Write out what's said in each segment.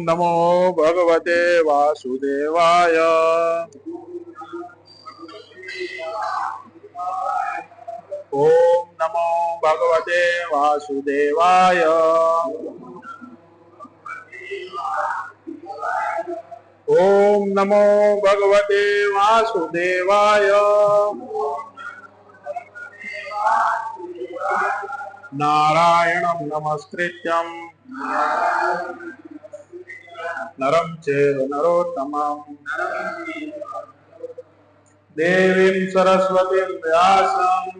नमो भगवते वासुदेवाय। ओम नमो भगवते वासुदेवाय। ओम नमो भगवते वासुदेवाय। नारायणं नमस्कृत्यं नरं चैव नरोत्तमं देवीं सरस्वतीं व्यासं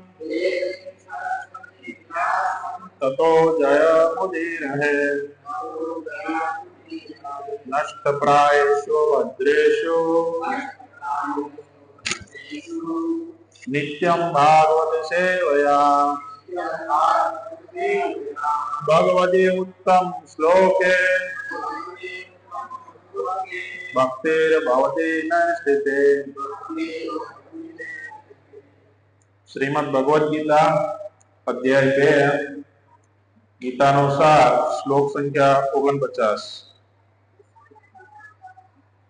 ततो जयमुदीरये। नष्टप्रायेषु भद्रेषु नित्यं भागवत सेवया भगवती उत्तम श्लोके भक्तिर्भवती नैष्ठिते। श्रीमद् भगवद गीता अध्याय 2 गीतानुसार श्लोक संख्या 49।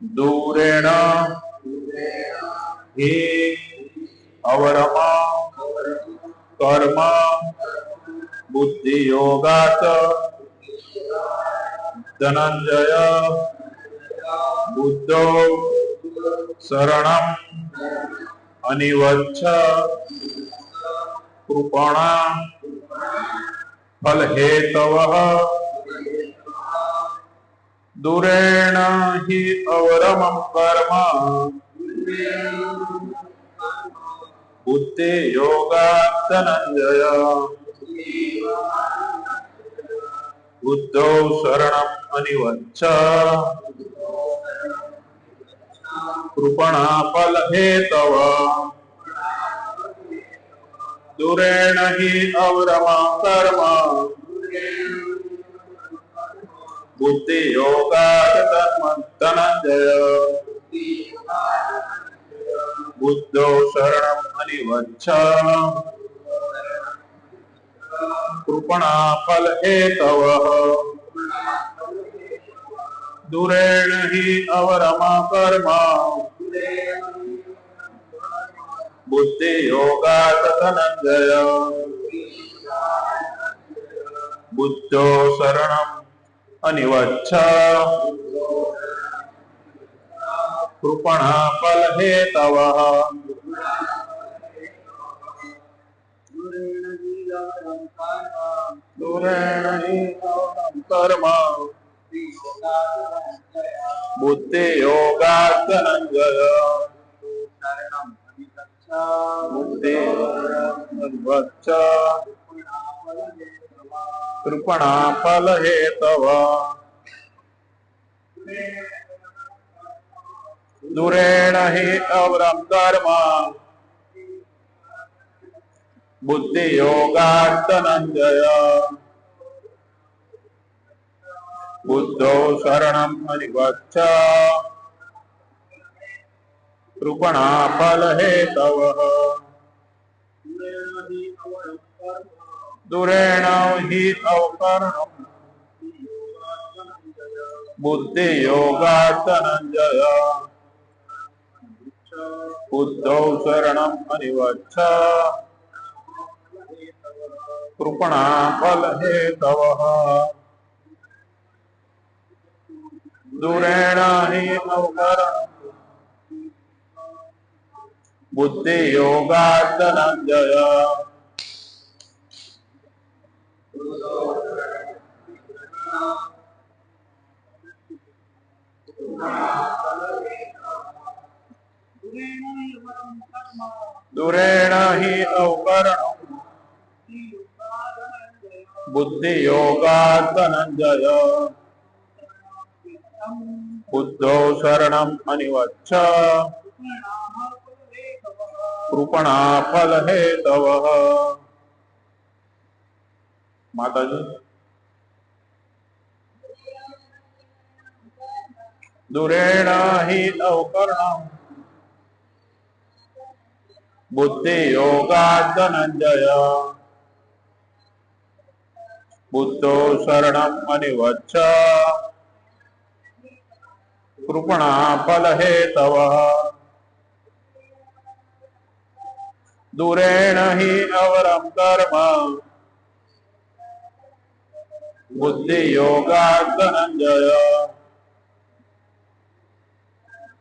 दूरेण हि अवरम कर्म बुद्धि योगात् धनंजय बुद्धो शरणं अनिवच्छ कृपणा फल हेतवः। दूरेण हि अवरमं कर्म बुद्धि योगात् धनंजय बुद्धो शरणम् अनिवच्छ कृपणा फल हेतवः। दूरेण हि अवरमं कर्म बुद्धि योगात् धनंजय बुद्धो शरणम् अनिवच्छ कृपणा फल हेतवः। दूरेण हि अवरमं कर्म बुद्धि योगात् धनंजय बुद्धो शरणम् अनिवच्छ कृपणा फल हेतवः। दूरेण हि अवरमं कर्म बुद्धि योगात् धनंजय बुद्धि अनिवच्छ कृपणा फल हेतवः। दूरेण हि अवरमं कर्म बुद्धि योगात् धनंजय बुद्धो शरणम् अनिवच्छ कृपणा फल हेतवः। दूरेण हि अवकरणं बुद्धि योगात् धनंजय बुद्धो शरणम् अनिवच्छ कृपणा फल हेतवः। दूरेण हि अवकरणं बुद्धि योगात् धनंजय दूरेण हि अवकरणं बुद्धि योगात् धनंजय बुद्धो शरणम् अनिवच्छ कृपणा फल हेतवः। माताजी दूरेण हि अवकरणं बुद्धि योगात् धनंजय बुद्धो शरणम् अनिवच्छ कृपणा फल हेतवः दूरेण हि अवरं कर्म बुद्धि योगात् धनंजय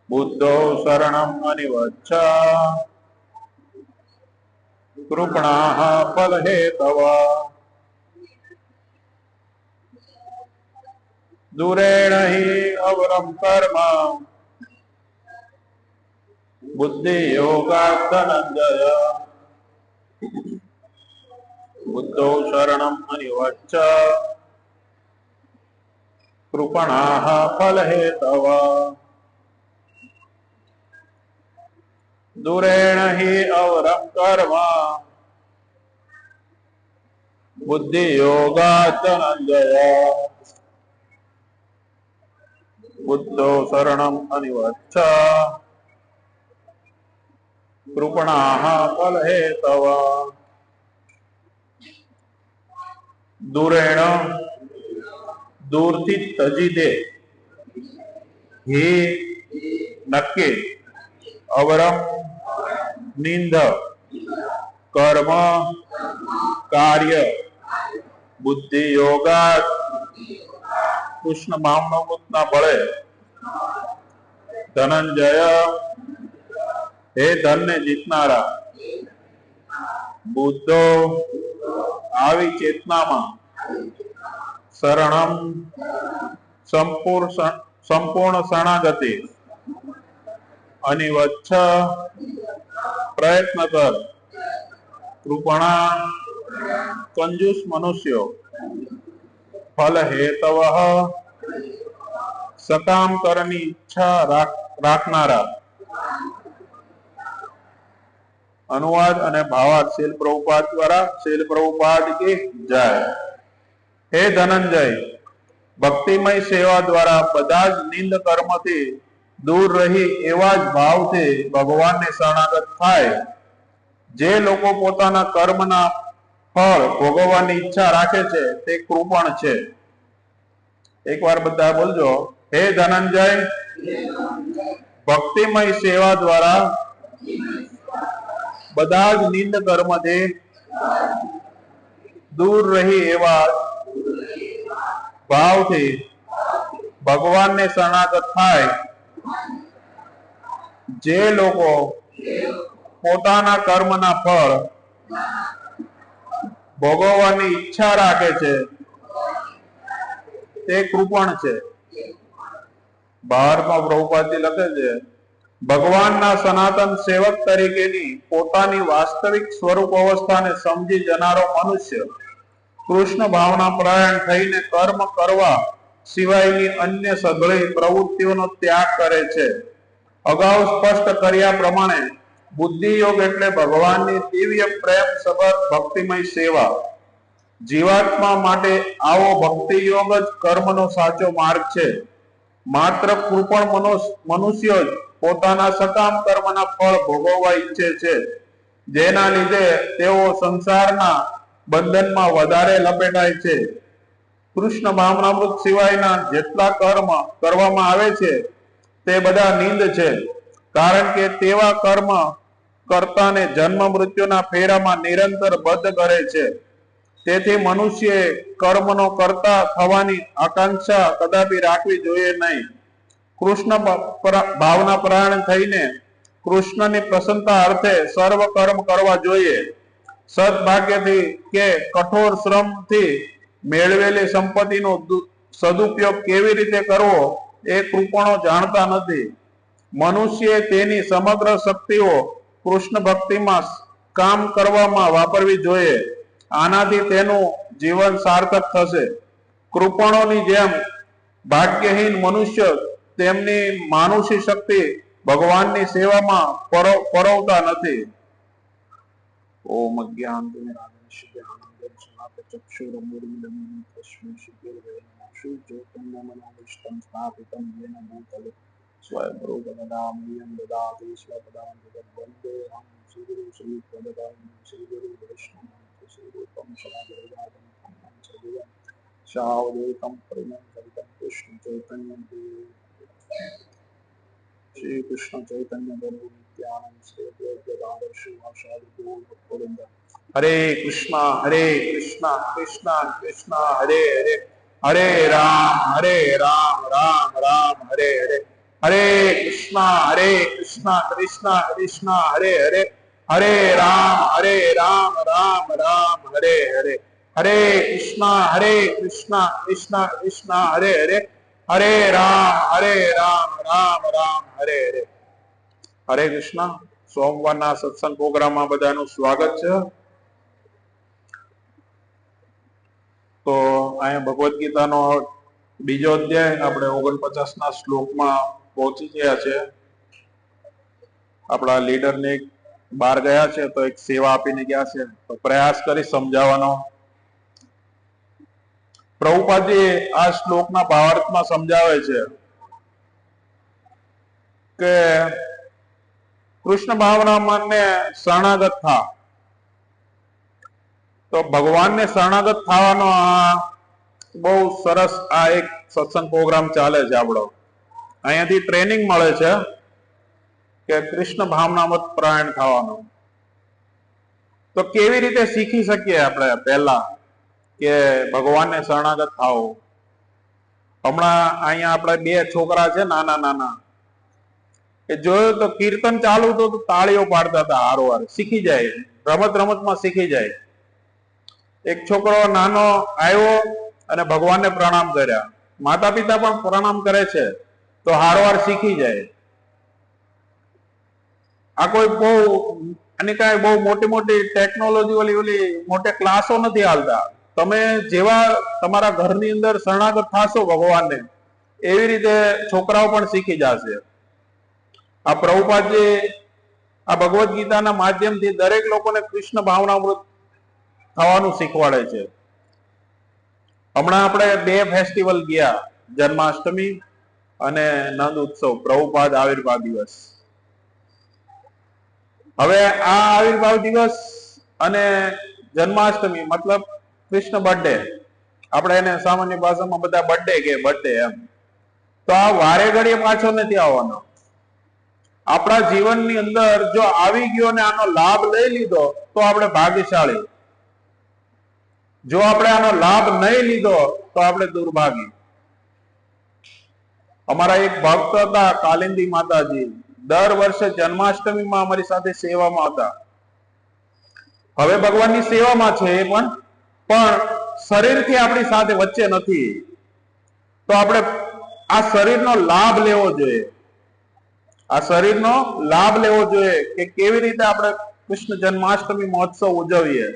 बुद्धो शरणम् अनिवच्छ कृपणाः फल हेतवः दूरेण हि अवरं कर्म बुद्धि योगात् धनंजय बुद्धो शरणम् अनिवच्छ कृपणाः फल हेतवः दूरेण हि अवरं कर्म बुद्धि योगात् धनंजय बुद्धो शरणम् अनिवच्छ कृपणाः फल हेतवः दूरेण दूरથી તજી દે હે નક્કી અવરમ નિંદ કર્મ કાર્ય બુદ્ધિ યોગા કૃષ્ણ ભાવના બળે ધનંજય હે ધન ને જીતનારા બુદ્ધો આવી ચેતનામાં શરણમ સંપૂર્ણ શરણાગતિ અનિવચ્છ પ્રયત્ન કર કૃપણા કંજૂસ મનુષ્યો ફલ હેતવઃ સકામ કરની ઈચ્છા રાખનારા अनुवाद અને ભાવાર્થ શીલ પ્રભુપાદ દ્વારા શીલ પ્રભુપાદ की जय हे धनंजय भक्तिमय सेवा द्वारा બધા જ નિંદ કર્મથી દૂર રહી એવા જ ભાવથી ભગવાનને શરણાગત થાય જે લોકો પોતાના કર્મના ફળ ભોગવવાની ઈચ્છા રાખે છે તે કૃપણ છે એકવાર બધા બોલજો હે ધનંજય ભક્તિમય સેવા દ્વારા બધા જ નિંદ કર્મથી દૂર રહી એવા ભાવથી ભગવાનને શરણાગત થાય જે લોકો પોતાના કર્મના ફળ ભોગવવાની ઈચ્છા રાખે છે તે કૃપણ છે બહારમાં પ્રભુપાદજી લખે છે ભગવાનના સનાતન સેવક તરીકેની પોતાની વાસ્તવિક સ્વરૂપ અવસ્થાને સમજી જનારો મનુષ્ય કૃષ્ણ ભાવના પરાયણ થઈને કર્મ કરવા સિવાયની अन्य સઘળી પ્રવૃત્તિઓનો ત્યાગ કરે છે અગાઉ સ્પષ્ટ કર્યા પ્રમાણે બુદ્ધિ યોગ એટલે ભગવાનની દિવ્ય પ્રેમ સભર ભક્તિમય સેવા જીવાત્મા માટે આવો ભક્તિ યોગ જ કર્મનો સાચો માર્ગ છે માત્ર કૃપણ મનુષ્ય જ પોતાના સકામ કર્મના ફળ ભોગવવા ઈચ્છે છે જેના લીધે તેઓ સંસારના બંધનમાં વધારે લપેટાય છે કૃષ્ણ ભાવનામૃત સિવાયના જેટલા કર્મ કરવામાં આવે છે તે બધા નિંદ છે કારણ કે તેવા કર્મ કર્તાને જન્મ મૃત્યુના ફેરામાં નિરંતર બદ્ધ કરે છે તેથી મનુષ્યએ કર્મનો કર્તા થવાની આકાંક્ષા કદાપી રાખવી જોઈએ નહીં કૃષ્ણ ભાવના પરાયણ થઈને કૃષ્ણની પ્રસન્નતા અર્થે સર્વ કર્મ કરવા જોઈએ સદભાગ્યથી કે કઠોર શ્રમથી મેળવેલી સંપત્તિનો સદુપયોગ કેવી રીતે કરવો એ કૃપણો જાણતા નથી મનુષ્યએ તેની સમગ્ર શક્તિઓ કૃષ્ણ ભક્તિમાં કામ કરવામાં વાપરવી જોઈએ આનાથી તેનું જીવન સાર્થક થશે કૃપણોની જેમ ભાગ્યહીન મનુષ્ય તેમની માનુષી શક્તિ ભગવાનની સેવામાં પરોવતા નથી ઓમ શ્રી કૃષ્ણ ચૈતન્ય પ્રભુ નિત્યાનંદ શ્રી અદ્વૈત શ્રીવાસાદિ ગૌર ભક્તવૃંદ. હરે કૃષ્ણ કૃષ્ણ કૃષ્ણ હરે હરે, હરે રામ રામ રામ હરે હરે, હરે કૃષ્ણ કૃષ્ણ કૃષ્ણ હરે હરે, હરે રામ રામ રામ હરે હરે, હરે કૃષ્ણ કૃષ્ણ કૃષ્ણ હરે હરે, હરે રામ રામ રામ હરે હરે. હરે કૃષ્ણ. સોમવારના સત્સંગ પ્રોગ્રામમાં બધાનું સ્વાગત છે. તો અહીંયા ભગવદ્ ગીતાનો બીજો અધ્યાય આપણે 49ના શ્લોકમાં પહોંચી ગયા છે. આપણા લીડરને બહાર ગયા છે તો એક સેવા આપીને ગયા છે, તો પ્રયાસ કરી સમજાવવાનો. પ્રભુપાદજી આ શ્લોકના ભાવાર્થમાં સમજાવે છે કે કૃષ્ણ ભાવના મનને શરણાગત થા. તો ભગવાનને શરણાગત થવાનો આ બહુ સરસ આ એક સત્સંગ પ્રોગ્રામ ચાલે છે આપણો. અહીંયાથી ટ્રેનિંગ મળે છે કે કૃષ્ણ ભાવનામત પરાયણ થવાનું. તો કેવી રીતે શીખી શકીએ આપણે પહેલા કે ભગવાનને શરણાગત થાઓ? હમણાં અહીંયા આપણે બે છોકરા છે નાના નાના, એ જોયું તો કીર્તન ચાલુ તો તાળીઓ પાડતા હતા, હારોહાર શીખી જાય, રમત રમતમાં શીખી જાય. એક છોકરો નાનો આવ્યો અને ભગવાનને પ્રણામ કર્યા, માતા પિતા પણ પ્રણામ કરે છે તો હારોહાર શીખી જાય. આ કોઈ બહુ અને કાંઈ બહુ મોટી મોટી ટેકનોલોજી ઓલી મોટા ક્લાસો નથી હાલતા. તમે જેવા તમારા ઘરની અંદર શરણાગત થશો ભગવાનને, એવી રીતે છોકરાઓ પણ શીખી જશે. આ પ્રભુપાદજી આ ભગવદ્ ગીતાના માધ્યમથી દરેક લોકોને કૃષ્ણ ભાવનામૃત થવાનું શીખવાડે છે. હમણાં આપણે બે ફેસ્ટિવલ ગયા, જન્માષ્ટમી અને નંદ ઉત્સવ, પ્રભુપાદ આવિર્ભાવ દિવસ. હવે આ આવિર્ભાવ દિવસ અને જન્માષ્ટમી મતલબ કૃષ્ણ બર્થડે, આપણે એને સામાન્ય ભાષામાં બધા બર્થડે કે બર્થડે એમ, તો આ વારે ઘડીએ પાછો નથી આવવાનો. આપણા જીવનની અંદર જો આવી ગયો ને આનો લાભ લઈ લીધો તો આપણે ભાગ્યશાળી. જો આપણે આનો લાભ નહીં લીધો તો આપણે દુર્ભાગી. અમારા એક ભક્ત હતા કાલિંદી માતાજી, દર વર્ષે જન્માષ્ટમીમાં અમારી સાથે સેવામાં હતા. હવે ભગવાનની સેવામાં છે એ પણ શરીરથી આપણી સાથે વચ્ચે નથી. તો આપણે આ શરીરનો લાભ લેવો જોઈએ. આ શરીરનો લાભ લેવો જોઈએ કે કેવી રીતે આપણે કૃષ્ણ જન્માષ્ટમી મહોત્સવ ઉજવીએ.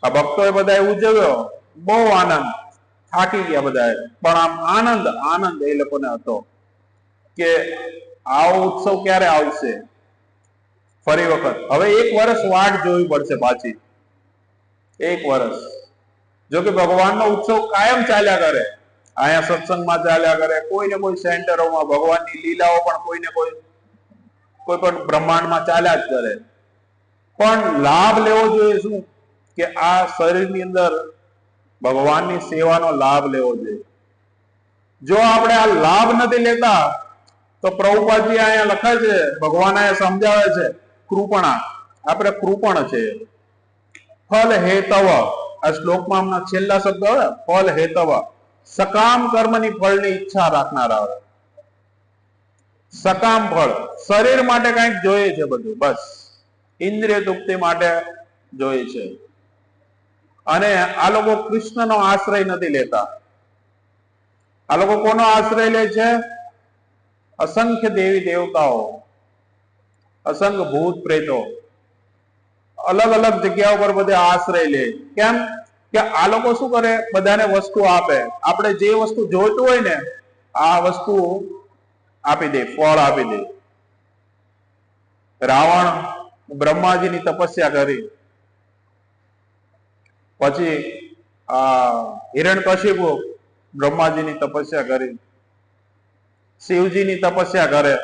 આ ભક્તોએ બધાએ ઉજવ્યો, બહુ આનંદ, થાકી ગયા બધાએ, પણ આમ આનંદ એ લોકોને હતો કે આવો ઉત્સવ ક્યારે આવશે ફરી વખત. હવે એક વર્ષ વાટ જોવી પડશે પાછી, એક વર્ષ. જો કે ભગવાનનો ઉત્સવ કાયમ ચાલ્યા કરે, અહીંયા સત્સંગમાં ચાલ્યા કરે, કોઈને કોઈ સેન્ટરોમાં ભગવાનની લીલાઓ પણ કોઈ પણ બ્રહ્માંડમાં ચાલ્યા જ કરે. પણ લાભ લેવો જોઈએ શું કે આ શરીરની અંદર ભગવાનની સેવાનો લાભ લેવો જોઈએ. જો આપણે આ લાભ નથી લેતા તો પ્રભુપાદજી અહીંયા લખે છે, ભગવાન અહીંયા સમજાવે છે, કૃપણા, આપણે કૃપણ છે. ફલ હેતવ, આ શ્લોકમાં હમણાં છેલ્લા શબ્દ આવે, ફલ હેતવ, સકામ કર્મની ફળની ઈચ્છા રાખનારા હોય. સકામ ફળ, શરીર માટે કંઈક જોઈએ છે બધું, બસ ઇન્દ્રિય તૃપ્તિ માટે જોઈએ છે. અને આ લોકો કૃષ્ણનો આશ્રય નથી લેતા. આ લોકો કોનો આશ્રય લે છે? અસંખ્ય દેવી દેવતાઓ, અસંખ્ય ભૂત પ્રેતો, અલગ અલગ જગ્યાઓ પર બધા આશ્રય લે. કેમ કે આ લોકો શું કરે, બધાને વસ્તુ આપે. આપણે જે વસ્તુ જોઈતું હોય ને આ વસ્તુ આપી દે, ફળ આપી દે. રાવણ બ્રહ્માજીની તપસ્યા કરી, પછી હિરણ્યકશિપુ બ્રહ્માજીની તપસ્યા કરી, શિવજીની તપસ્યા કરે.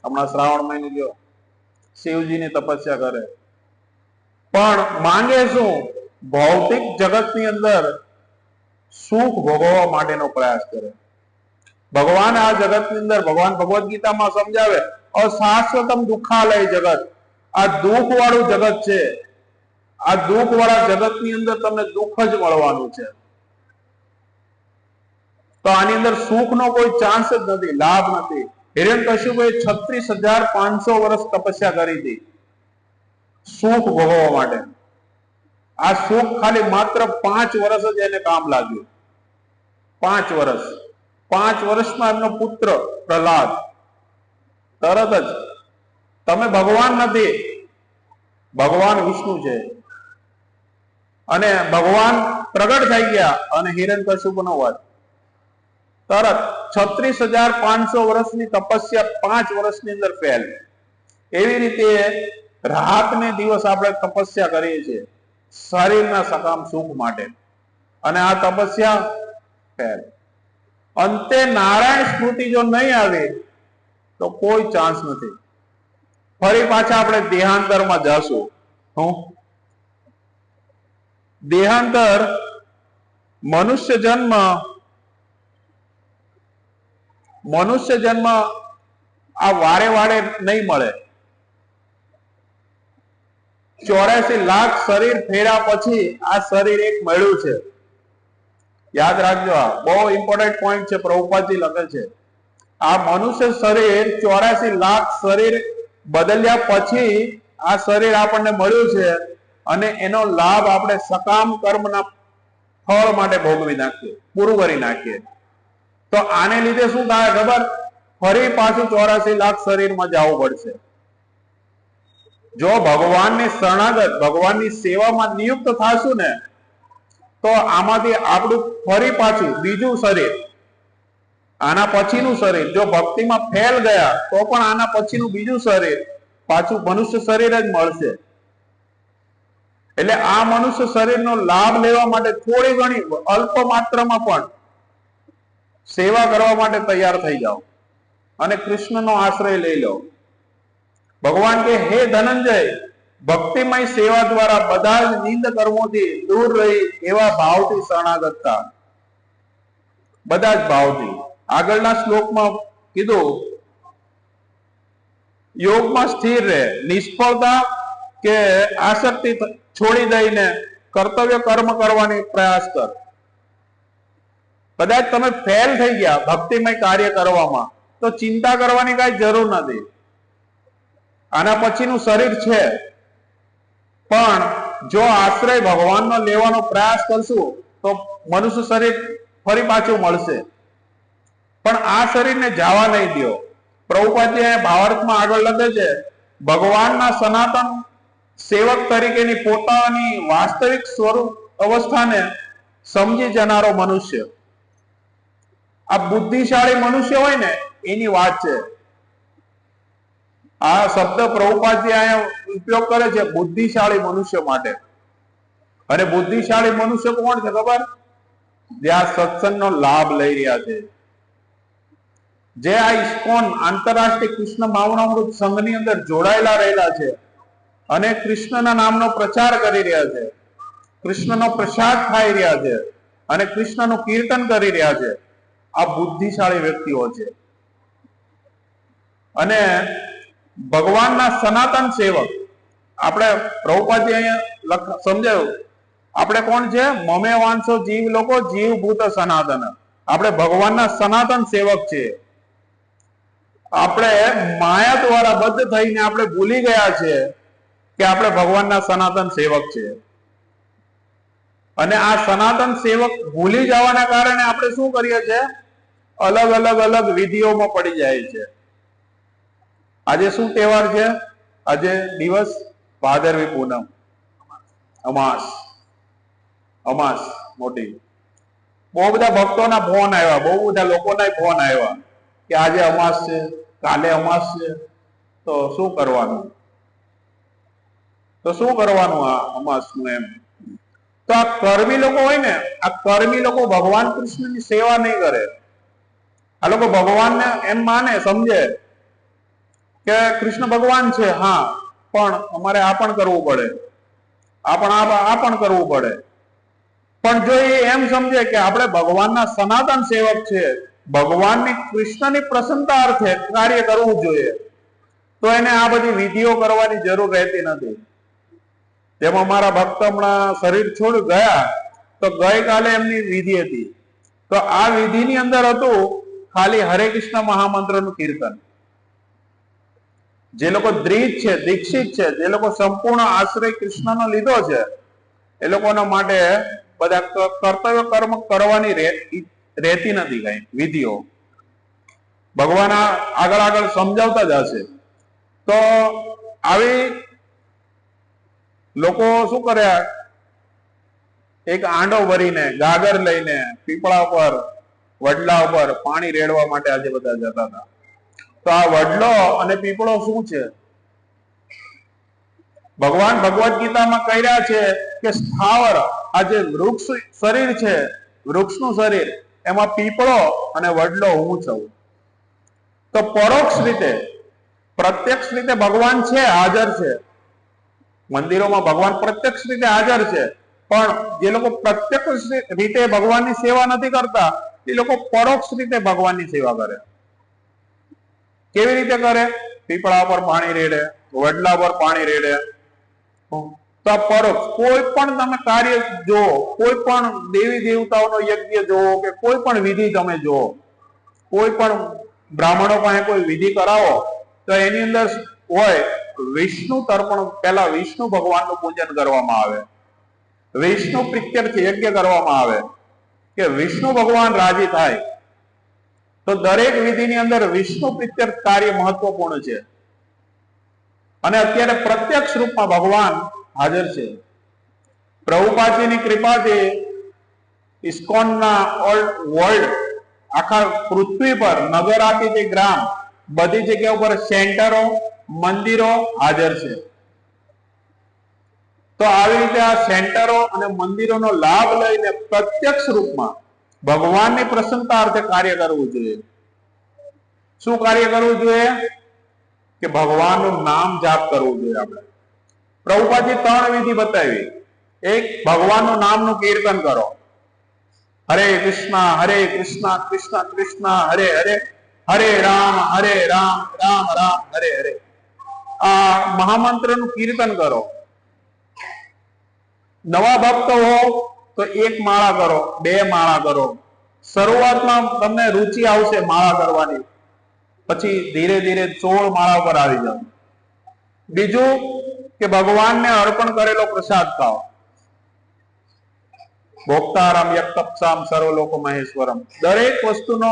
હમણાં શ્રાવણ મહિનો ગયો, શિવજીની તપસ્યા કરે. પણ માંગે શું? ભૌતિક જગતની અંદર સુખ ભોગવવા માટેનો પ્રયાસ કરે. ભગવાન આ જગતની અંદર ભગવાન ભગવદ્ ગીતામાં સમજાવે અશાશ્વતમ દુઃખાલય જગત, આ દુઃખ વાળું જગત છે. આ દુઃખ વાળા જગતની અંદર તમને દુઃખ જ મળવાનું છે. તો આની અંદર સુખનો કોઈ ચાન્સ જ નથી, લાભ નથી. હિરણ્યકશ્યપુએ 36,500 વર્ષ તપસ્યા કરી હતી સુખ ભોગવવા માટે. આ સુખ ખાલી માત્ર 5 વર્ષ જ એને કામ લાગ્યું. 5 વર્ષ. 5 વર્ષમાં એમનો પુત્ર પ્રહલાદ તરત જ, તમે ભગવાન નથી, ભગવાન વિષ્ણુ છે, અને ભગવાન પ્રગટ થઈ ગયા અને હિરણ્યકશ્યપુનો વધ. તરત 36,500 વર્ષની તપસ્યા 5 વર્ષની અંદર ફેલ. એવી રીતે રાત ને દિવસ આપણે તપસ્યા કરીએ છીએ શરીરના સકામ સુખ માટે, અને આ તપસ્યા ફેલ. અંતે નારાયણ સ્મૃતિ જો નહીં આવે તો કોઈ ચાન્સ નથી. ફરી પાછા આપણે દેહાંતરમાં જશું. દેહાંતર મનુષ્ય જન્મ આ વારે વારે નહીં મળે. 84 લાખ શરીર ફેર્યા પછી આ શરીર એક મળ્યું છે. યાદ રાખજો, આ બહુ ઇમ્પોર્ટન્ટ પોઈન્ટ છે. પ્રભુપાદજી લખે છે આ મનુષ્ય શરીર 84 લાખ શરીર બદલ્યા પછી આ શરીર આપણને મળ્યું છે, અને એનો લાભ આપણે સકામ કર્મના ફળ માટે ભોગવી નાખીએ, પૂરું કરી નાખીએ. તો આને લીધે શું થાય ખબર? ફરી પાછું 84 લાખ શરીરમાં જવું પડશે. જો ભગવાનની શરણાગત, ભગવાનની સેવામાં નિયુક્ત થાશું ને, તો આમાંથી આપણું ફરી પાછું બીજું શરીર, આના પછીનું શરીર, જો ભક્તિમાં ફેલ ગયા તો પણ આના પછીનું બીજું શરીર પાછું મનુષ્ય શરીર જ મળશે. એટલે આ મનુષ્ય શરીરનો લાભ લેવા માટે થોડી ઘણી અલ્પ માત્રામાં પણ સેવા કરવા માટે તૈયાર થઈ જાઓ અને કૃષ્ણનો આશ્રય લઈ લો. ભગવાન કે હે ધનંજય, ભક્તિમય સેવા દ્વારા બધા જ નિંદ કર્મોથી દૂર રહી એવા ભાવથી શરણાગત થા. બધા જ ભાવથી. આગળના શ્લોકમાં કીધું યોગમાં સ્થિર રહે, નિષ્ફળતા કે આસક્તિ છોડી દઈને કર્તવ્ય કર્મ કરવાની પ્રયાસ કર. કદાચ તમે ફેલ થઈ ગયા ભક્તિમય કાર્ય કરવામાં, તો ચિંતા કરવાની કઈ જરૂર નથી. આના પછીનું શરીર છે, પણ જો આશ્રય ભગવાનનો લેવાનો પ્રયાસ કરશું તો મનુષ્ય શરીર ફરી પાછું મળશે. પણ આ શરીરને જવા નહીં દો. પ્રભુપાદજી ભાવાર્થમાં આગળ લખે છે ભગવાનના સનાતન સેવક તરીકેની પોતાની વાસ્તવિક સ્વરૂપ અવસ્થાને સમજી જનારો મનુષ્ય, આ બુદ્ધિશાળી મનુષ્ય હોય ને એની વાત છે. આ શબ્દ પ્રભુપાદજી અહીંયા ઉપયોગ કરે છે બુદ્ધિશાળી મનુષ્ય માટે. અને બુદ્ધિશાળી મનુષ્ય કોણ છે ખબર? જે આ સત્સંગનો લાભ લઈ રહ્યા છે, જે આ ઇસ્કોન આંતરરાષ્ટ્રીય કૃષ્ણ ભાવનામૃત સંઘની અંદર જોડાયેલા રહેલા છે અને કૃષ્ણના નામનો પ્રચાર કરી રહ્યા છે, કૃષ્ણનો પ્રસાદ ખાઈ રહ્યા છે અને કૃષ્ણનું કીર્તન કરી રહ્યા છે. આ બુદ્ધિશાળી વ્યક્તિઓ છે. અને ભગવાનના સનાતન સેવક, આપણે પ્રભુપાદજી અહીંયા સમજાયું, આપણે કોણ છે? મમે વાંસો જીવ લોકો જીવ ભૂત સનાતન. આપણે ભગવાનના સનાતન સેવક છે. આપણે માયા દ્વારા બદ્ધ થઈને આપણે ભૂલી ગયા છે કે આપણે ભગવાનના સનાતન સેવક છે. અને આ સનાતન સેવક ભૂલી જવાના કારણે આપણે શું કરીએ છીએ? અલગ અલગ અલગ વિધિઓમાં પડી જાય છે. આજે શું તહેવાર છે? આજે દિવસ ભાદરવી પૂનમ, અમાસ. અમાસ મોટી. બહુ બધા ભક્તોના ફોન આવ્યા, બહુ બધા લોકોના ફોન આવ્યા કે આજે અમાસ છે, કાલે અમાસ છે, તો શું કરવાનું? તો શું કરવાનું આ અમાસનું? એમ તો આ કર્મી લોકો હોય ને, આ કર્મી લોકો ભગવાન કૃષ્ણની સેવા નહીં કરે. આ લોકો ભગવાનને એમ માને, સમજે કે કૃષ્ણ ભગવાન છે, હા, પણ અમારે આ પણ કરવું પડે, આ પણ કરવું પડે. પણ જો એ એમ સમજે કે આપણે ભગવાનના સનાતન સેવક છે, ભગવાનની કૃષ્ણની પ્રસન્નતા અર્થે કાર્ય કરવું જોઈએ, તો એને આ બધી વિધિઓ કરવાની જરૂર રહેતી નથી. જેમ અમારા ભક્ત હમણાં શરીર છોડ ગયા, તો ગઈકાલે એમની વિધિ હતી, તો આ વિધિની અંદર હતું ખાલી હરે કૃષ્ણ મહામંત્રનું કીર્તન. જે લોકો દ્રિજ છે, દીક્ષિત છે, જે લોકો સંપૂર્ણ આશ્રય કૃષ્ણનો લીધો છે, એ લોકોના માટે બધા કર્તવ્ય કર્મ કરવાની રહેતી નથી કઈ વિધિઓ. ભગવાન આગળ આગળ સમજાવતા જ હશે. તો આવી લોકો શું કર્યા, એક આંડો ભરીને ગાગર લઈને પીપળા ઉપર, વડલા ઉપર પાણી રેડવા માટે આજે બધા જતા હતા. તો આ વડલો અને પીપળો શું છે? ભગવાન ભગવદ ગીતામાં કહી રહ્યા છે કે સ્થાવર, આ જે વૃક્ષ શરીર છે, વૃક્ષનું શરીર, એમાં પીપળો અને વડલો હું છું. તો પરોક્ષ રીતે, પ્રત્યક્ષ રીતે ભગવાન છે, હાજર છે. મંદિરોમાં ભગવાન પ્રત્યક્ષ રીતે હાજર છે, પણ જે લોકો પ્રત્યક્ષ રીતે ભગવાનની સેવા નથી કરતા, એ લોકો પરોક્ષ રીતે ભગવાનની સેવા કરે. કેવી રીતે કરે? પીપળા પર પાણી રેડે, વડલા પર પાણી રેડે. તો પરોક્ષ કોઈ પણ તમે કાર્ય જુઓ, કોઈ પણ દેવી દેવતાઓનો યજ્ઞ જુઓ, કે કોઈ પણ વિધિ તમે જુઓ, કોઈ પણ બ્રાહ્મણો પાસે કોઈ વિધિ કરાવો, તો એની અંદર હોય વિષ્ણુ તર્પણ. પહેલા વિષ્ણુ ભગવાનનું પૂજન કરવામાં આવે, વિષ્ણુ પ્રીત્યર્થ યજ્ઞ કરવામાં આવે કે વિષ્ણુ ભગવાન રાજી થાય. તો દરેક વિધિની અંદર વિષ્ણુ પ્રીત્યર્થ કાર્ય મહત્વપૂર્ણ છે. અને અત્યારે પ્રત્યક્ષ રૂપમાં ભગવાન હાજર છે. પ્રભુપાદજીની કૃપાથી ઇસ્કોનના ઓલ વર્લ્ડ, આખા પૃથ્વી પર, નગરાતીથી ગ્રામ, બધી જગ્યા ઉપર સેન્ટરો, મંદિરો હાજર છે. તો આવી રીતે આ સેન્ટરો અને મંદિરોનો લાભ લઈને પ્રત્યક્ષ રૂપમાં ભગવાનની પ્રસન્નતા અર્થે કાર્ય કરવું જોઈએ. શું કાર્ય કરવું જોઈએ? કે ભગવાનનું નામ જાપ કરવું જોઈએ. આપણે પ્રભુપાદજી 3 વિધિ બતાવી. એક, ભગવાનનું નામનું કીર્તન કરો. હરે કૃષ્ણ કૃષ્ણ કૃષ્ણ હરે હરે, હરે રામ રામ રામ હરે હરે. આ મહામંત્રનું કીર્તન કરો. નવા ભક્ત હો તો 1 માળા કરો, 2 માળા કરો. શરૂઆતમાં તમને રુચિ આવશે માળા કરવાની, પછી ધીરે ધીરે 16 માળા પર આવી જાઓ. બીજું કે ભગવાનને અર્પણ કરેલો પ્રસાદ ખાઓ. ભોક્તારામ યક્તપ્સામ સર્વલોક મહેશ્વરમ. દરેક વસ્તુનો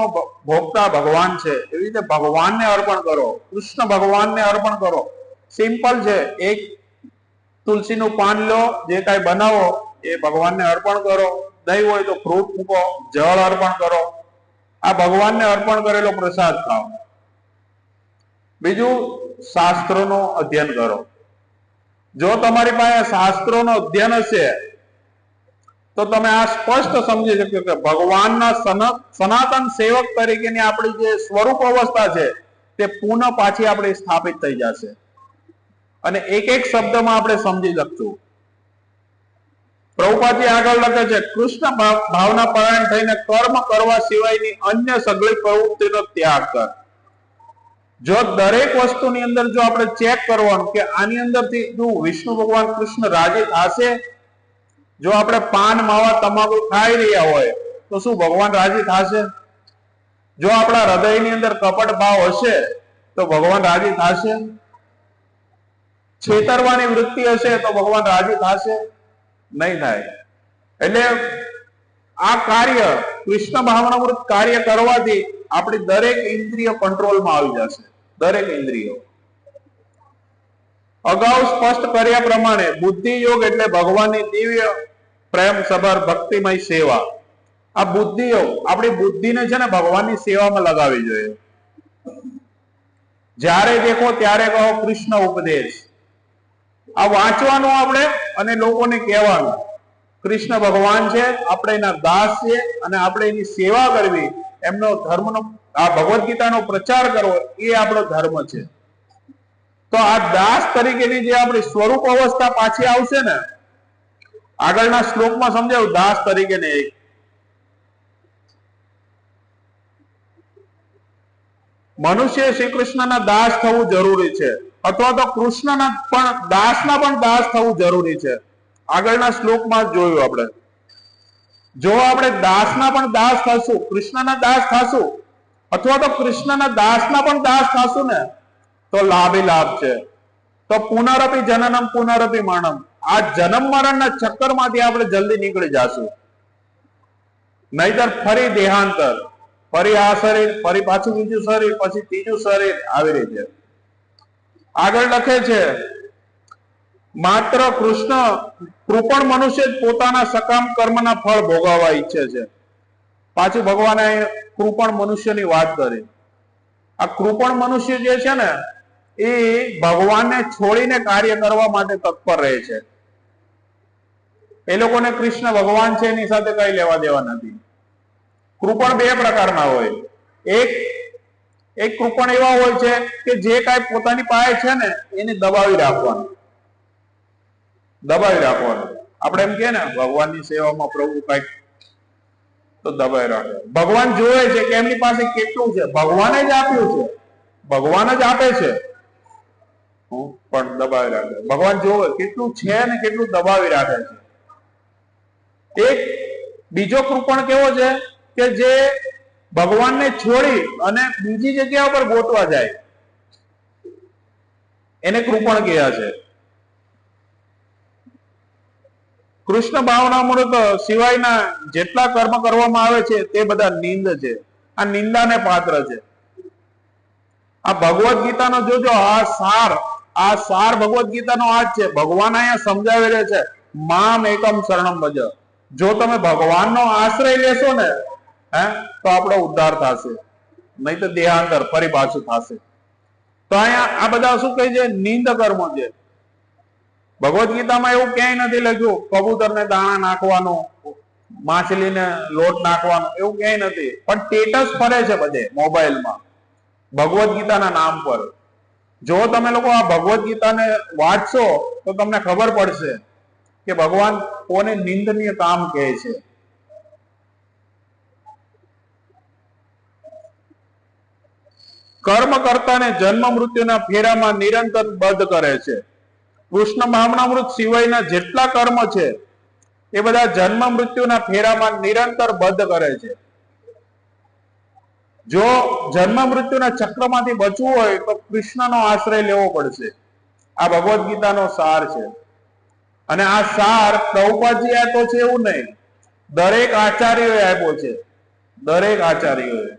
ભોક્તા ભગવાન છે, એવી રીતે ભગવાનને અર્પણ કરો, કૃષ્ણ ભગવાનને અર્પણ કરો. સિમ્પલ છે. એક તુલસીનું પાન લો, જે કાંઈ બનાવો એ ભગવાનને અર્પણ કરો. દહીં હોય તો ફ્રૂટ મૂકો, જળ અર્પણ કરો. આ ભગવાનને અર્પણ કરેલો પ્રસાદ ખાઓ. બીજું, શાસ્ત્રોનો અધ્યયન કરો. જો તમારી પાસે શાસ્ત્રોનો અધ્યયન હશે તો તમે આ સ્પષ્ટ સમજી શકો કે ભગવાનના સનાતન સેવક તરીકેની આપણી જે સ્વરૂપ અવસ્થા છે, તે પુનઃ પાછી આપણી સ્થાપિત થઈ જશે. અને એક એક શબ્દમાં આપણે સમજી શકશું. પ્રભુપાદજી આગળ લખે છે, કૃષ્ણ ભાવના પરાયણ થઈને કર્મ કરવા સિવાયની અન્ય સગળી પ્રવૃત્તિનો ત્યાગ કર. જો દરેક વસ્તુની અંદર જો આપણે ચેક કરવાનું કે આની અંદરથી જો વિષ્ણુ ભગવાન કૃષ્ણ રાજી થશે, જો આપણે પાન, માવા, તમાકુ ખાઈ રહ્યા હોય તો શું ભગવાન રાજી થશે? જો આપણા હૃદયની અંદર કપટ ભાવ હશે તો ભગવાન રાજી થશે? છેતરવાની વૃત્તિ હશે તો ભગવાન રાજી થશે? નહીં થાય. એટલે આ કાર્ય, કૃષ્ણ ભાવનામૃત કાર્ય કરવાથી આપણી દરેક ઇન્દ્રિય કંટ્રોલમાં આવી જશે. દરેક ઇન્દ્રિયો. અગાઉ સ્પષ્ટ કર્યા પ્રમાણે બુદ્ધિ યોગ એટલે ભગવાનની દિવ્ય પ્રેમ સભર ભક્તિમય સેવા. આ બુદ્ધિ યોગ, આપણી બુદ્ધિને છે ને ભગવાનની સેવામાં લગાવવી જોઈએ. જ્યારે દેખો ત્યારે કહો કૃષ્ણ ઉપદેશ. આ વાંચવાનું આપણે અને લોકોને કહેવાનું. કૃષ્ણ ભગવાન છે, આપણે એના દાસ છે, અને આપણે એની સેવા કરવી, એમનો ધર્મનો, આ ભગવદ ગીતાનો પ્રચાર કરવો, એ આપણો ધર્મ છે. તો આ દાસ તરીકેની જે આપણી સ્વરૂપ અવસ્થા પાછી આવશે ને, આગળના શ્લોકમાં સમજાવું દાસ તરીકે ને. મનુષ્ય શ્રી કૃષ્ણના દાસ થવું જરૂરી છે, અથવા તો કૃષ્ણના પણ દાસ થવું જરૂરી છે. આગળના શ્લોકમાં જોયું આપણે, જો આપણે દાસના પણ દાસ થશું, કૃષ્ણના દાસ થશું, અથવા તો કૃષ્ણના દાસના પણ દાસ થશું ને, તો લાભી લાભ છે. તો પુનરપી જનનમ પુનરપી મરણમ, આ જન્મ મરણના ચક્કરમાંથી આપણે જલ્દી નીકળી જશું. નહીતર ફરી દેહાંતર, ફરી આ શરીર, ફરી પાછું બીજું શરીર, પછી ત્રીજું શરીર, આવી રીતે. આગળ લખે છે, માત્ર કૃપણ મનુષ્ય જ પોતાના સકામ કર્મના ફળ ભોગવવા ઈચ્છે છે. પાછું ભગવાને કૃપણ મનુષ્યની વાત કરી. આ કૃપણ મનુષ્ય જે છે ને, એ ભગવાનને છોડીને કાર્ય કરવા માટે તત્પર રહે છે. એ લોકોને કૃષ્ણ ભગવાન છે એની સાથે કઈ લેવા દેવા નથી. કૃપણ બે પ્રકારના હોય. એક કૃપણ એવા હોય છે કે જે કાંઈ પોતાની પાસે છે ને એને દબાવી રાખવાનું. આપણે એમ કે ને ભગવાનની સેવામાં પ્રભુ કઈક તો દબાવી રાખે. ભગવાન જોવે છે કે એમની પાસે કેટલું છે, ભગવાને જ આપ્યું છે, ભગવાન જ આપે છે, પણ દબાવી રાખે. ભગવાન જોવે કેટલું છે ને કેટલું દબાવી રાખે છે. એક બીજો કૃપણ કેવો છે કે જે ભગવાનને છોડી અને બીજી જગ્યા પર ગોતવા જાય, એને કૃપણ કહ્યા છે. કૃષ્ણ ભાવનામૃત સિવાયના જેટલા કર્મ કરવામાં આવે છે તે બધા નિંદ છે. આ નિંદાને પાત્ર છે. આ ભગવદ્ ગીતાનો જોજો, આ સાર ભગવદ્ ગીતાનો આ જ છે. ભગવાન અહીંયા સમજાવી રહ્યા છે, મામ એકમ શરણમ ભજ. જો તમે ભગવાનનો આશ્રય લેશો ને, તો આપણો ઉદ્ધાર થશે, નહીં તો દેહાંતર ફરી પાછું થશે. તો અહીંયા આ બધા શું કહે છે? નિંદ કર્મો છે. ભગવદ્ ગીતામાં એવું ક્યાંય નથી લખ્યું કબૂતરને દાણા નાખવાનું, માછલીને લોટ નાખવાનો, એવું ક્યાંય નથી. પણ સ્ટેટસ ફરે છે બધે મોબાઈલમાં ભગવદ્ ગીતાના નામ પર. જો તમે લોકો આ ભગવદ્ ગીતાને વાંચશો તો તમને ખબર પડશે કે ભગવાન કોને નિંદનીય કામ કહે છે. કર્મ કરતાને જન્મ મૃત્યુના ફેરામાં નિરંતર બંધ કરે છે. કૃષ્ણ ભાવનામૃત સિવાયના જેટલા કર્મ છે એ બધા જન્મ મૃત્યુના ફેરામાં નિરંતર બંધ કરે છે. જો જન્મ મૃત્યુના ચક્રમાંથી બચવું હોય તો કૃષ્ણનો આશ્રય લેવો પડશે. આ ભગવદ્ ગીતાનો સાર છે. અને આ સાર પ્રભુપાદજી આપ્યો છે એવું નહીં, દરેક આચાર્યોએ આપ્યો છે. દરેક આચાર્યોએ.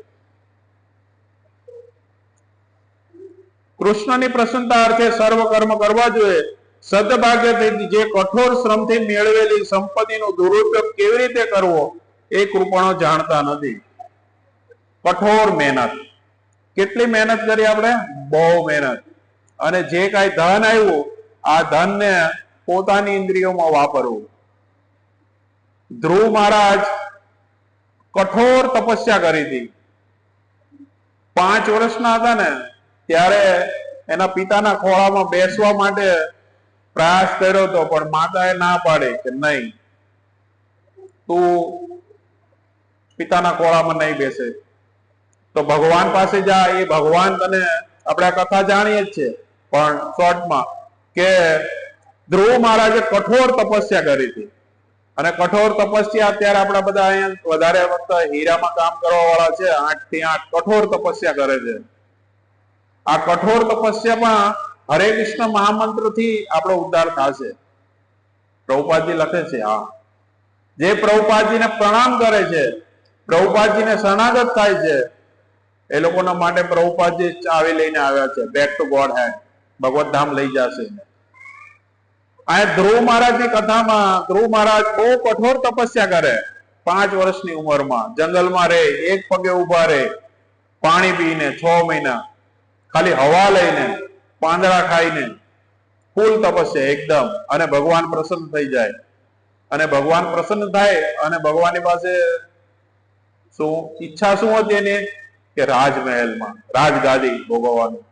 કૃષ્ણની પ્રસન્નતા અર્થે સર્વ કર્મ કરવા જોઈએ. સદભાગ્યથી જે કઠોર શ્રમથી મેળવેલી સંપત્તિનો દુરુપયોગ કેવી રીતે કરવો એ કૃપણો જાણતા નથી. કઠોર મહેનત, કેટલી મહેનત કરી આપણે? બહુ મહેનત. અને જે કાંઈ ધન આવ્યું, આ ધનને પોતાની ઇન્દ્રિયોમાં વાપરવું. ધ્રુવ મહારાજ કઠોર તપસ્યા કરી હતી. 5 વર્ષના હતા ને ત્યારે એના પિતાના ખોળામાં બેસવા માટે પ્રયાસ કર્યો હતો, પણ માતાએ ના પાડી કે નહીં, તું પિતાના ખોળામાં નહીં બેસે. તો ભગવાન પાસે જા. એ ભગવાન તને, આપણે આ કથા જાણીએ જ છે પણ શોર્ટમાં, કે ધ્રુવ મહારાજે કઠોર તપસ્યા કરી હતી. અને કઠોર તપસ્યા અત્યારે આપણા બધા અહીંયા વધારે વખત હીરામાં કામ કરવા વાળા છે, 8 થી 8 કઠોર તપસ્યા કરે છે. આ કઠોર તપસ્યામાં હરે કૃષ્ણ મહામંત્ર થી આપણો ઉદ્ધાર થશે. પ્રભુપાદજી લખે છે. જે પ્રભુપાદજીને પ્રણામ કરે છે, પ્રભુપાદજીને શરણાગત થાય છે, એ લોકોના માટે પ્રભુપાદજી ચાવી લઈને આવ્યા છે. બેક ટુ ગોડ હેડ, ભગવત ધામ લઈ જશે. આ ધ્રુવ મહારાજની કથામાં ધ્રુવ મહારાજ બહુ કઠોર તપસ્યા કરે. 5 વર્ષની ઉંમરમાં જંગલમાં રહે, એક પગે ઉભા રહે, પાણી પીને 6 મહિના, ખાલી હવા લઈને, પાંદડા ખાઈને, ફૂલ તપસ્યા એકદમ. અને ભગવાન પ્રસન્ન થઈ જાય. અને ભગવાન પ્રસન્ન થાય અને ભગવાનની પાસે શું ઈચ્છા શું હતી એની? કે રાજમહેલમાં રાજગાદી ભોગવવાનું.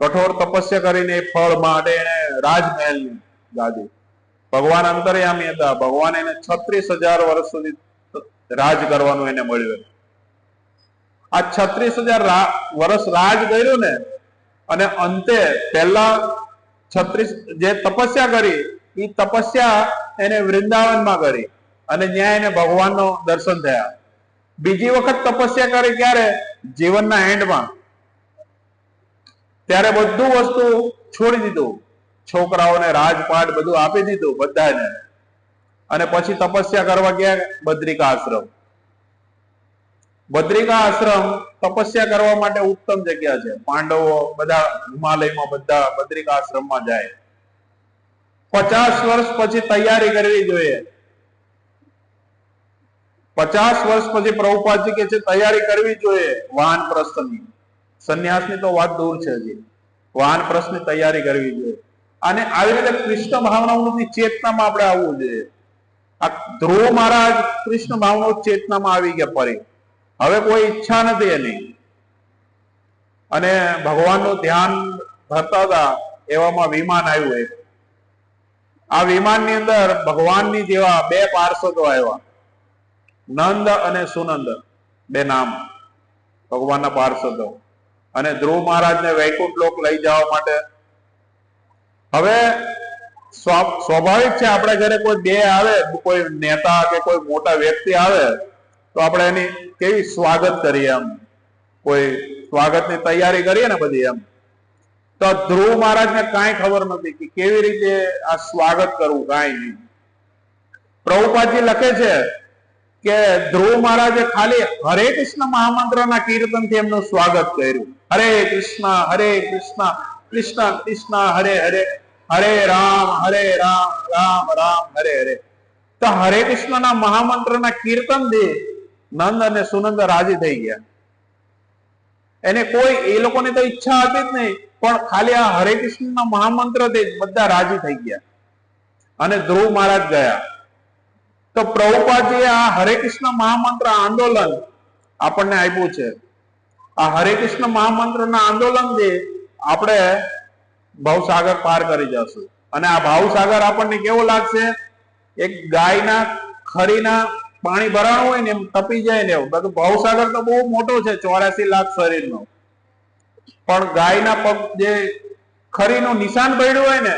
કઠોર તપસ્યા કરીને ફળ માટે એને રાજમહેલની ગાદી. ભગવાન અંતર્યામી હતા. ભગવાન એને 36,000 વર્ષ સુધી રાજ કરવાનું એને મળ્યું. આ 36,000 વર્ષ રાજ કર્યું ને, અને અંતે પહેલા 36 જે તપસ્યા કરી એ તપસ્યા એને વૃંદાવનમાં કરી, અને ત્યાં એને ભગવાનનો દર્શન થયા. બીજી વખત તપસ્યા કરી ક્યારે? જીવનના એન્ડમાં. ત્યારે બધું વસ્તુ છોડી દીધું, છોકરાઓને રાજપાટ બધું આપી દીધું બધાને, અને પછી તપસ્યા કરવા ગયા બદ્રિકા આશ્રમ. બદ્રિકા આશ્રમ તપસ્યા કરવા માટે ઉત્તમ જગ્યા છે. પાંડવો બધા હિમાલયમાં બધા બદ્રિકા આશ્રમમાં જાય. 50 વર્ષ પછી તૈયારી કરવી જોઈએ. 50 વર્ષ પછી પ્રભુપાદજી કે છે તૈયારી કરવી જોઈએ વાનપ્રસ્થની. સંન્યાસની તો વાત દૂર છે, હજી વાનપ્રસ્થની તૈયારી કરવી જોઈએ. અને આવી રીતે કૃષ્ણ ભાવનાઓની ચેતનામાં આપણે આવવું જોઈએ. આ ધ્રુવ મહારાજ કૃષ્ણ ભાવનાઓ ચેતનામાં આવી ગયા ફરી. હવે કોઈ ઈચ્છા નથી એની, અને ભગવાનનું ધ્યાન ધરતા હતા એવામાં વિમાન આવ્યું એક. આ વિમાનની અંદર ભગવાનની જેવા 2 પાર્ષદો આવ્યા, નંદ અને સુનંદ, 2 નામ ભગવાનના પાર્ષદો, અને ધ્રુવ મહારાજને વૈકુંઠ લોક લઈ જવા માટે. હવે સ્વાભાવિક છે આપણે ઘરે કોઈ 2 આવે, કોઈ નેતા કે કોઈ મોટા વ્યક્તિ આવે તો આપણે એની કેવી સ્વાગત કરીએ, એમ કોઈ સ્વાગતની તૈયારી કરીએ ને બધી એમ. તો ધ્રુવ મહારાજને કાંઈ ખબર નથી કે કેવી રીતે આ સ્વાગત કરવું, કાંઈ નહીં. પ્રભુપાદજી લખે છે કે ધ્રુવ મહારાજે ખાલી હરે કૃષ્ણ મહામંત્રના કીર્તનથી એમનું સ્વાગત કર્યું. હરે કૃષ્ણ કૃષ્ણ કૃષ્ણ હરે હરે, હરે રામ રામ રામ હરે હરે. તો હરે કૃષ્ણના મહામંત્રના કીર્તનથી નંદ અને સુનંદ રાજી થઈ ગયા. એને કોઈ, એ લોકોની તો ઈચ્છા હતી જ નહીં, પણ ખાલી આ હરે કૃષ્ણના મહામંત્રથી બધા રાજી થઈ ગયા, અને ધ્રુવ મહારાજ ગયા. તો પ્રભુપાદજીએ આ હરે કૃષ્ણ મહામંત્ર આંદોલન આપણને આપ્યું છે. આ હરે કૃષ્ણ મહામંત્રના આંદોલનથી આપણે ભવસાગર પાર કરી જશું. અને આ ભવસાગર આપણને કેવો લાગશે? એક ગાયના ખરીના પાણી ભરાણું હોય ને એમ તપી જાય ને એવું. બધું ભવસાગર તો બહુ મોટો છે, 84 લાખ શરીરનો, પણ ગાયના પગ જે ખરીનું નિશાન પડ્યું હોય ને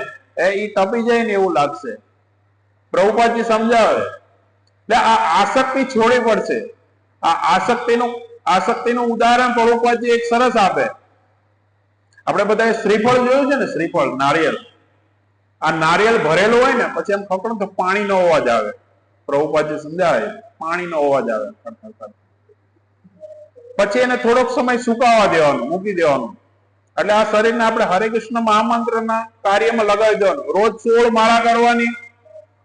એ તપી જાય ને એવું લાગશે. પ્રભુપાદજી સમજાવે. એટલે આ આસક્તિ છોડવી પડશે. આ આસક્તિનું ઉદાહરણ પ્રભુપાદજી એક સરસ આપે. આપણે બધાએ શ્રીફળ જોયું છે ને, શ્રીફળ નારિયેળ. આ નારિયેળ ભરેલું હોય ને પછી એમ ખકડો તો પાણીનો અવાજ આવે. પ્રભુપાદજી સમજાવે પાણીનો અવાજ આવે. પછી એને થોડોક સમય સુકાવા દેવાનું, મૂકી દેવાનું. એટલે આ શરીરને આપણે હરે કૃષ્ણ મહામંત્રના કાર્યમાં લગાવી દેવાનું. રોજ 16 માળા કરવાની,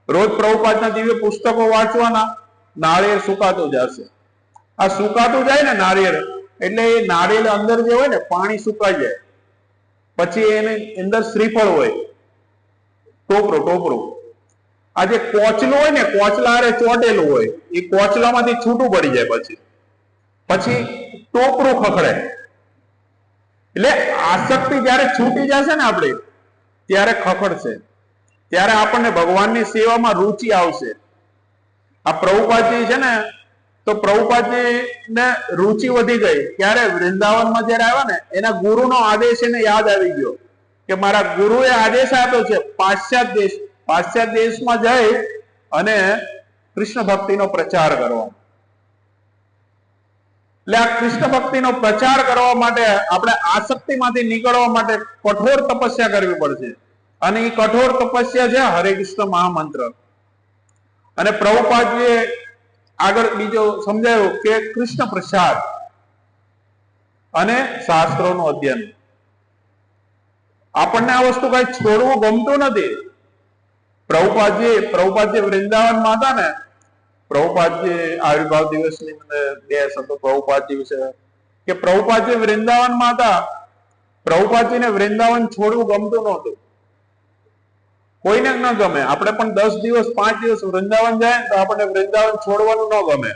રોજ પ્રભુપાદના દિવ્ય પુસ્તકો વાંચવાના. નાળિયેર સુકાતું જશે. આ સુકાતું જાય ને નાળિયેર, એટલે એ નાળિયેર અંદર જે હોય ને પાણી સુકાઈ જાય. પછી એની અંદર શ્રીફળ હોય, ટોપરું. આ જે કોચલું હોય ને, કોચલા હારે ચોટેલું હોય, એ કોચલામાંથી છૂટું પડી જાય. પછી ટોપરું ખખડે. એટલે આસક્તિ જયારે છૂટી જશે ને આપણી, ત્યારે ખખડશે, ત્યારે આપણને ભગવાનની સેવામાં રુચિ આવશે. આ પ્રભુપાદજી છે ને, તો પ્રભુપાદજી ને રુચિ વધી ગઈ. ત્યારે વૃંદાવનમાં જયારે આવ્યા ને, એના ગુરુનો આદેશ એને યાદ આવી ગયો કે મારા ગુરુએ આદેશ આપ્યો છે પાશ્ચાત્ય દેશમાં જઈ અને કૃષ્ણ ભક્તિનો પ્રચાર કરવાનો. એટલે આ કૃષ્ણ ભક્તિનો પ્રચાર કરવા માટે આપણે આસક્તિમાંથી નીકળવા માટે કઠોર તપસ્યા કરવી પડશે. અને એ કઠોર તપસ્યા છે હરે કૃષ્ણ મહામંત્ર. અને પ્રભુપાદજીએ આગળ બીજો સમજાયું કે કૃષ્ણ પ્રસાદ અને શાસ્ત્રોનું અધ્યયન. આપણને આ વસ્તુ કઈ છોડવું ગમતું નથી. પ્રભુપાદજી વૃંદાવનમાં હતા ને, પ્રભુપાદજી આવિર્ભાવ દિવસની બે શબ્દો પ્રભુપાદજી વિશે કે પ્રભુપાદજી વૃંદાવનમાં હતા. પ્રભુપાદજીને વૃંદાવન છોડવું ગમતું નહોતું. કોઈને ન ગમે. આપણે પણ 10 દિવસ 5 દિવસ વૃંદાવન જાય તો આપણને વૃંદાવન છોડવાનું ન ગમે.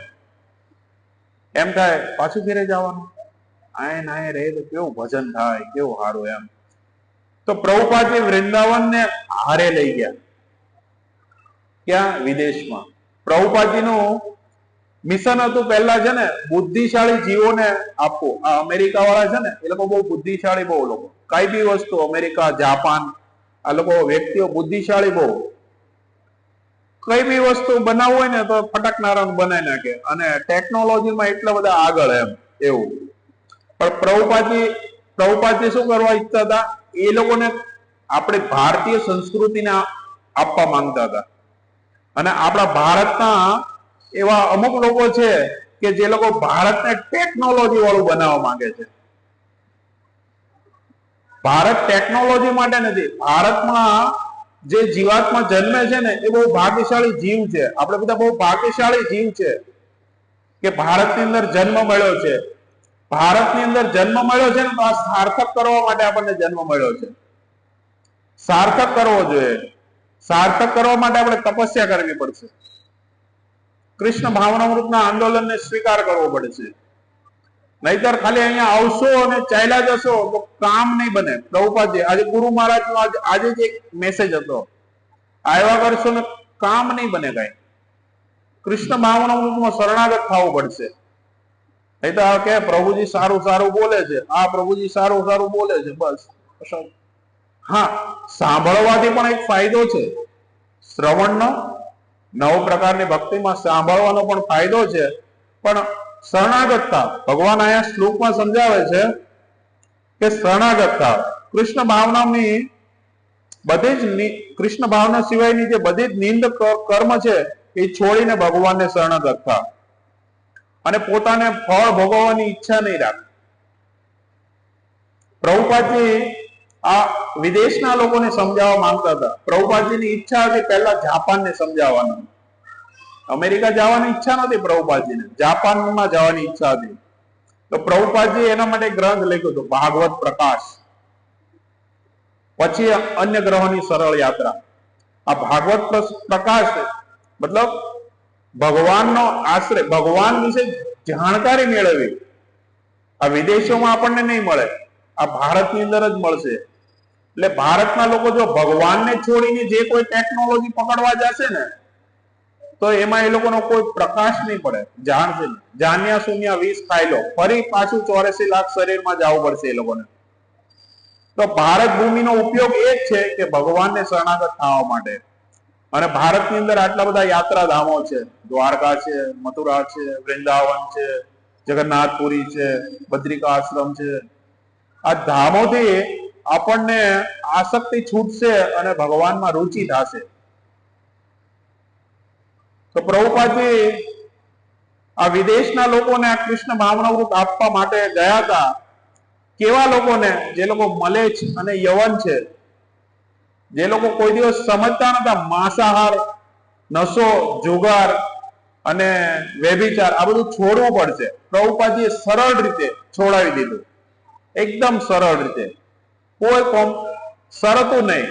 એમ થાય પાછું ઘરે જવાનું, આય રહે તો કેવું ભજન થાય, કેવું સારું એમ. તો પ્રભુપાદજી વૃંદાવનને હારે લઈ ગયા. ક્યાં? વિદેશમાં. પ્રભુપાદજીનું મિશન હતું પહેલા છે ને બુદ્ધિશાળી જીવોને આપવું. આ અમેરિકા વાળા છે ને એ લોકો બહુ બુદ્ધિશાળી, બહુ લોકો કઈ બી વસ્તુ, અમેરિકા, જાપાન, આ લોકો વ્યક્તિઓ બુદ્ધિશાળી બહુ, કઈ બી વસ્તુ બનાવવું હોય ને તો ફટકનારા બનાવી નાખે, અને ટેકનોલોજીમાં એટલા બધા આગળ એમ એવું. પણ પ્રભુપાદજી શું કરવા ઈચ્છતા હતા? એ લોકોને આપણી ભારતીય સંસ્કૃતિને આપવા માંગતા હતા. અને આપણા ભારતના એવા અમુક લોકો છે કે જે લોકો ભારતને ટેકનોલોજી વાળું બનાવવા માંગે છે. ભારત ટેકનોલોજી માટે નથી. ભારતમાં જે જીવાત્મા જન્મે છે ને એ બહુ ભાગ્યશાળી જીવ છે. આપણે બધા બહુ ભાગ્યશાળી જીવ છે કે ભારતની અંદર જન્મ મળ્યો છે. ભારતની અંદર જન્મ મળ્યો છે ને તો આ સાર્થક કરવા માટે આપણને જન્મ મળ્યો છે. સાર્થક કરવો જોઈએ. સાર્થક કરવા માટે આપણે તપસ્યા કરવી પડશે. કૃષ્ણ ભાવનામૃતના આંદોલનને સ્વીકાર કરવો પડશે. નહીતર ખાલી અહીંયા આવશો અને ચાલ્યા જશો તો કામ નહીં બને. પ્રભુપાદજી આજે ગુરુ મહારાજ નો આજે જ એક મેસેજ હતો, આવ્યા કરશો ને કામ નહીં બને કઈ. કૃષ્ણ ભાવનામૃતમાં શરણાગત થવું પડશે. નહીં તો કે પ્રભુજી સારું સારું બોલે છે, આ પ્રભુજી સારું સારું બોલે છે, બસ. હા, સાંભળવાથી પણ એક ફાયદો છે. શ્રવણનો, 9 પ્રકારની ભક્તિમાં સાંભળવાનો પણ ફાયદો છે. પણ શરણાગતતા ભગવાન અહીંયા શ્લોકમાં સમજાવે છે કે શરણાગતતા કૃષ્ણ ભાવનાની બધી જ, કૃષ્ણ ભાવના સિવાયની જે બધી જ નિંદ કર્મ છે એ છોડીને ભગવાનને શરણાગત થા અને પોતાને ફળ ભોગવવાની ઈચ્છા નહીં રાખ. પ્રભુપાદજી આ વિદેશના લોકોને સમજાવવા માંગતા હતા. પ્રભુપાદજીની ઈચ્છા હતી પહેલા જાપાનને સમજાવવાની. અમેરિકા જવાની ઈચ્છા નથી પ્રભુપાદજીને, જાપાનમાં જવાની ઈચ્છા હતી. તો પ્રભુપાદજી એના માટે ગ્રંથ લખ્યો હતો, ભાગવત પ્રકાશ. પછી અન્ય ગ્રહોની સરળ યાત્રા. આ ભાગવત પ્રકાશ મતલબ ભગવાનનો આશ્રય, ભગવાન વિશે જાણકારી મેળવવી. આ વિદેશોમાં આપણને નહીં મળે, આ ભારતની અંદર જ મળશે. એટલે ભારતના લોકો જો ભગવાનને છોડીને જે કોઈ ટેકનોલોજી પકડવા જશે ને તો એમાં એ લોકોનો કોઈ પ્રકાશ નહીં પડે. જાણશે જાન્યા શૂન્ય 20 ખાઈ લો, ફરી પાછું 84 લાખ શરીરમાં જવું પડશે એ લોકોને. તો ભારત ભૂમિનો ઉપયોગ એ જ છે કે ભગવાનને શરણાગત થવા માટે. અને ભારતની અંદર આટલા બધા યાત્રાધામો છે, દ્વારકા છે, મથુરા છે, વૃંદાવન છે, જગન્નાથપુરી છે, બદ્રિકા આશ્રમ છે. આ ધામોથી આપણને આસક્તિ છૂટશે અને ભગવાનમાં રુચિ થશે. તો પ્રભુપાદજી આ વિદેશના લોકોને આ કૃષ્ણ ભાવનામૃત આપવા માટે ગયા હતા. કેવા લોકોને? જે લોકો મલેચ્છ અને યવન છે, જે લોકો કોઈ દિવસ સમજતા નતા માંસાહાર, નશો, જુગાર અને વ્યભિચાર, આ બધું છોડવું પડશે. પ્રભુપાદજીએ સરળ રીતે છોડાવી દીધું, એકદમ સરળ રીતે, કોઈ શરતું નહીં.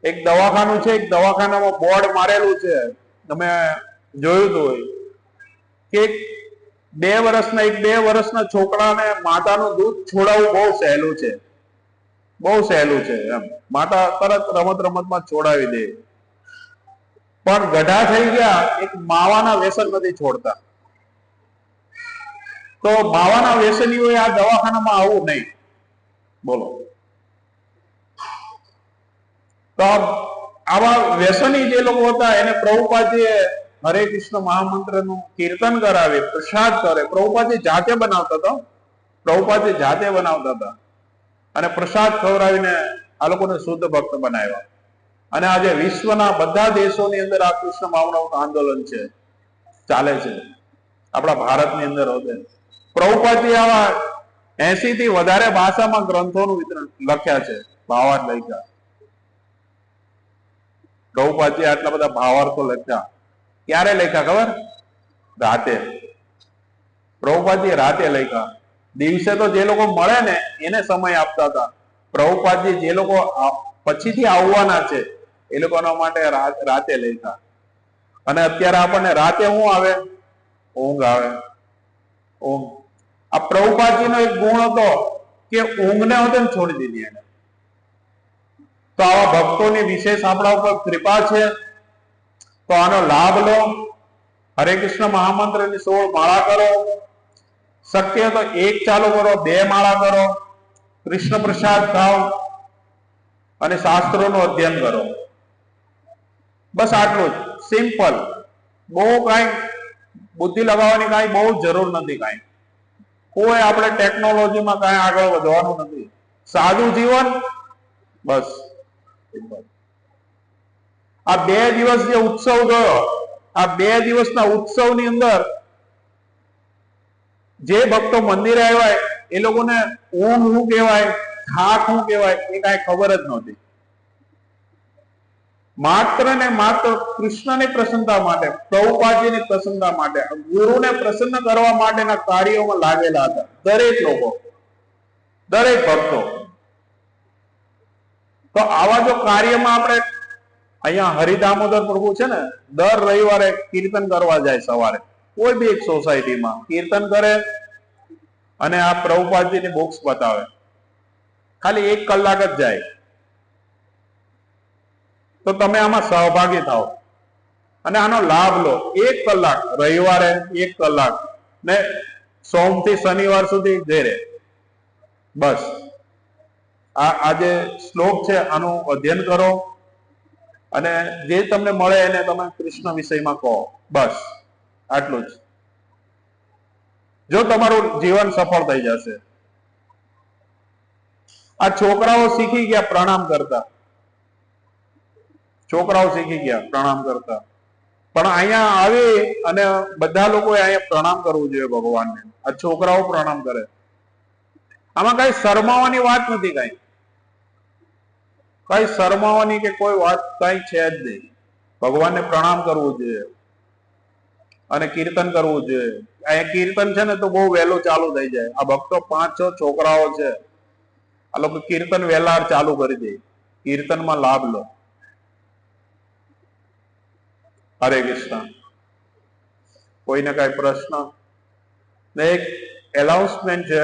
એક દવાખાનું છે, એક દવાખાનામાં બોર્ડ મારેલું છે, તમે જોયું તો હોય કે 2 વર્ષના છોકરાને માતાનું દૂધ છોડાવવું બહુ સહેલું છે, બહુ સહેલું છે એમ. માતા તરત રમતમાં છોડાવી દે. પણ ગઢા થઈ ગયા, એક માવાના વ્યસન નથી છોડતા. તો માવાના વ્યસનીઓએ આ દવાખાનામાં આવવું નહીં. બોલો. તો આવા વ્યસની જે લોકો હતા એને પ્રભુપાદજીએ હરે કૃષ્ણ મહામંત્રનું કીર્તન કરાવે, પ્રસાદ કરે. પ્રભુપાદજી જાતે બનાવતા હતા, પ્રભુપાદજી જાતે બનાવતા હતા અને પ્રસાદ ખવડાવીને આ લોકોને શુદ્ધ ભક્ત બનાવ્યા. અને આજે વિશ્વના બધા દેશોની અંદર આ કૃષ્ણ ભાવનાનું આંદોલન છે, ચાલે છે. આપણા ભારતની અંદર હોતે પ્રભુપાદજી આવા 80 થી વધારે ભાષામાં ગ્રંથોનું વિતરણ લખ્યા છે, ભાવાર્થ લખ્યા. પ્રભુપાદજી આટલા બધા ભાવાર્થો લખ્યા. ક્યારે લખ્યા ખબર? રાતે. પ્રભુપાદજી રાતે લખ્યા. દિવસે તો જે લોકો મળે ને એને સમય આપતા હતા. પ્રભુપાદજી જે લોકો પછીથી આવવાના છે એ લોકોના માટે રાતે લખ્યા. અને અત્યારે આપણને રાતે શું આવે? ઊંઘ આવે. ઊંઘ. આ પ્રભુપાદજીનો એક ગુણ હતો કે ઊંઘને હોતે ને છોડી દીધી એને. તો આવા ભક્તોની વિશેષ આપણા ઉપર કૃપા છે, તો આનો લાભ લો. હરે કૃષ્ણ મહામંત્રની 16 માળા કરો, શક્ય તો 1 ચાલુ કરો, 2 માળા કરો, કૃષ્ણ પ્રસાદ ખાઓ અને શાસ્ત્રોનું અધ્યયન કરો. બસ આટલું જ સિમ્પલ. બહુ કઈ બુદ્ધિ લગાવવાની કઈ બહુ જરૂર નથી. કઈ કોઈ આપણે ટેકનોલોજીમાં કઈ આગળ વધવાનું નથી. સાદું જીવન, બસ. આ 2 દિવસ જે ઉત્સવ ગયો, આ 2 દિવસના ઉત્સવની અંદર જે ભક્તો મંદિરે આવ્યા એ લોકોને ઊંઘ શું કહેવાય, થાક શું કહેવાય એ કઈ ખબર જ નહોતી. માત્ર ને માત્ર કૃષ્ણની પ્રસન્નતા માટે, પ્રભુપાદજીની પ્રસન્નતા માટે, ગુરુને પ્રસન્ન કરવા માટેના કાર્યોમાં લાગેલા હતા દરેક લોકો, દરેક ભક્તો. તો આવા જો કાર્યમાં આપણે અહીંયા હરિદામોદર પ્રભુ છે ને, દર રવિવારે કીર્તન કરવા જાય. સવારે કોઈ બી એક સોસાયટીમાં કીર્તન કરે અને આ પ્રભુપાદજીની બુક્સ બતાવે. ખાલી 1 કલાક જ જાય. તો તમે આમાં સહભાગી થાઓ અને આનો લાભ લો. 1 કલાક રવિવારે, 1 કલાક ને સોમથી શનિવાર સુધી ઘેરે. બસ આ જે શ્લોક છે આનું અધ્યયન કરો અને જે તમને મળે એને તમે કૃષ્ણ વિષયમાં કહો. બસ આટલું જ. જો તમારું જીવન સફળ થઈ જશે. આ છોકરાઓ શીખી ગયા પ્રણામ કરતા, છોકરાઓ શીખી ગયા પ્રણામ કરતા, પણ અહીંયા આવી અને બધા લોકોએ અહીંયા પ્રણામ કરવું જોઈએ ભગવાનને. આ છોકરાઓ પ્રણામ કરે. આમાં કઈ શરમાવાની વાત નથી. કઈ શરમાવાની કે કોઈ વાત કઈ છે જ નહીં. ભગવાનને પ્રણામ કરવું જોઈએ અને કીર્તન કરવું જોઈએ. અહીંયા કીર્તન છે ને તો બહુ વહેલું ચાલુ થઈ જાય. આ ભક્તો 5-6 છોકરાઓ છે, આ લોકો કીર્તન વહેલા ચાલુ કરી દે. કીર્તનમાં લાભ લો. હરે કૃષ્ણ. કોઈને કઈ પ્રશ્ન? એક એનાઉન્સમેન્ટ છે.